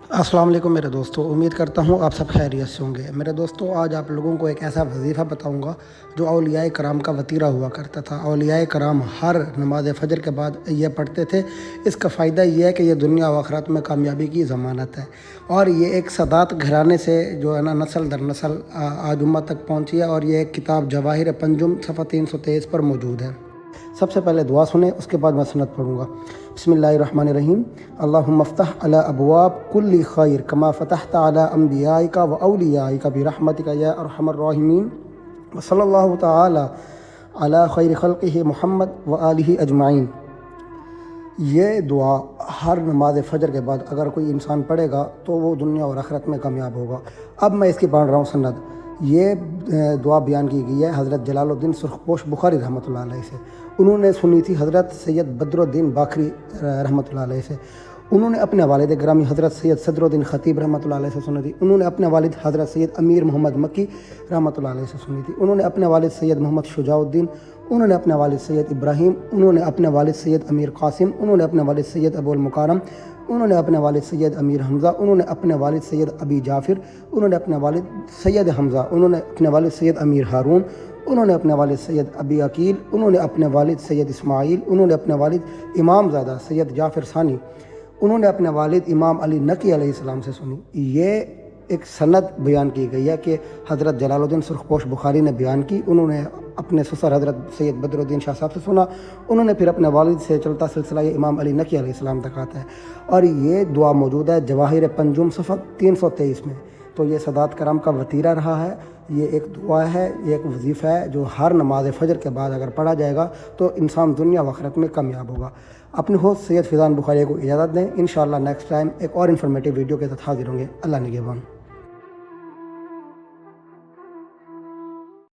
अस्सलाम वालेकुम मेरे दोस्तों, उम्मीद करता हूँ आप सब खैरियत से होंगे। मेरे दोस्तों, आज आप लोगों को एक ऐसा वजीफ़ा बताऊँगा जो औलियाए कराम का वतीरा हुआ करता था। औलियाए कराम हर नमाज फ़जर के बाद ये पढ़ते थे। इसका फ़ायदा ये है कि ये दुनिया व आखिरत में कामयाबी की ज़मानत है, और ये एक सदात घराने से जो है ना नस्ल दर नस्ल आज उम्मत तक पहुँची है। और ये एक किताब जवाहिर पंजुम सफ़ा 323 पर मौजूद है। सबसे पहले दुआ सुने, उसके बाद मैं सनद पढ़ूँगा। बिस्मिल्लाहिर्रहमानिर्रहीम। अल्लाहुम्मा फ़्तह अला अबवाब कुल्ली खैर कमा फ़तहत अला अंबियाइका व औलियाइका बिरहमतिका या अरहमर राहिमीन व सल्लल्लाहु तआला अला खैर खल्क़िही मुहम्मद व आलिही अजमाइन। ये दुआ हर नमाज फ़जर के बाद अगर कोई इंसान पढ़ेगा तो वो दुनिया और आखिरत में कामयाब होगा। अब मैं इसकी पढ़ रहा हूँ सनद। ये दुआ बयान की गई है हज़रत जलालुद्दीन सुरखपोश बुखारी रहमतुल्लाह अलैह से। उन्होंने सुनी थी हज़रत सैयद बदरुद्दीन बाखरी रहमतुल्लाह अलैह से। उन्होंने अपने वालिद ग्रामी हज़रत सैयद सदरुद्दीन ख़तीब रहमतुल्लाह अलैह से सुनी थी। उन्होंने अपने वालिद हज़रत सैयद अमीर मोहम्मद मक्की रहमतुल्लाह अलैह से सुनी थी। उन्होंने अपने वालिद सैयद मोहम्मद शुजाउद्दीन, उन्होंने अपने वालिद सैयद इब्राहीम, उन्होंने अपने वालिद सैयद अमीर कासिम, उन्होंने अपने वालिद सैयद अबुल मुकारम, उन्होंने अपने वालिद सैयद अमीर हमज़ा, उन्होंने अपने वालिद सैयद अबी जाफ़िर, उन्होंने अपने वालिद सैयद हमज़ा, उन्होंने अपने वालिद सैयद अमीर हारून, उन्होंने अपने वालिद सैयद अबी अकील, उन्होंने अपने वालिद सैयद इस्माइल, उन्होंने अपने वालिद इमाम ज़ादा सैयद जाफ़िर सानी, उन्होंने अपने वालिद इमाम अली नकी अलैहिस्सलाम से सुनी। ये एक सनद बयान की गई है कि हज़रत जलालुद्दीन सुरखपोश बुखारी ने बयान की। उन्होंने अपने ससुर हज़रत सैयद बदरुद्दीन शाह साहब से सुना, उन्होंने फिर अपने वालिद से चलता सिलसिला ये इमाम अली नकी अलैहिस्सलाम तक आता है। और ये दुआ मौजूद है जवाहिर पंजुम सफ़ा 323 में। तो ये सदात करम का वतीरा रहा है। ये एक दुआ है, ये एक वजीफ़ा है जो हर नमाज फ़जर के बाद अगर पढ़ा जाएगा तो इंसान दुनिया व आखिरत में कामयाब होगा। अपने होस्ट सैयद फ़ैज़ान बुखारी को इजाज़त दें। इंशाअल्लाह नेक्स्ट टाइम एक और इन्फॉर्मेटिव वीडियो के साथ हाज़िर होंगे। अल्लाह निगहबान।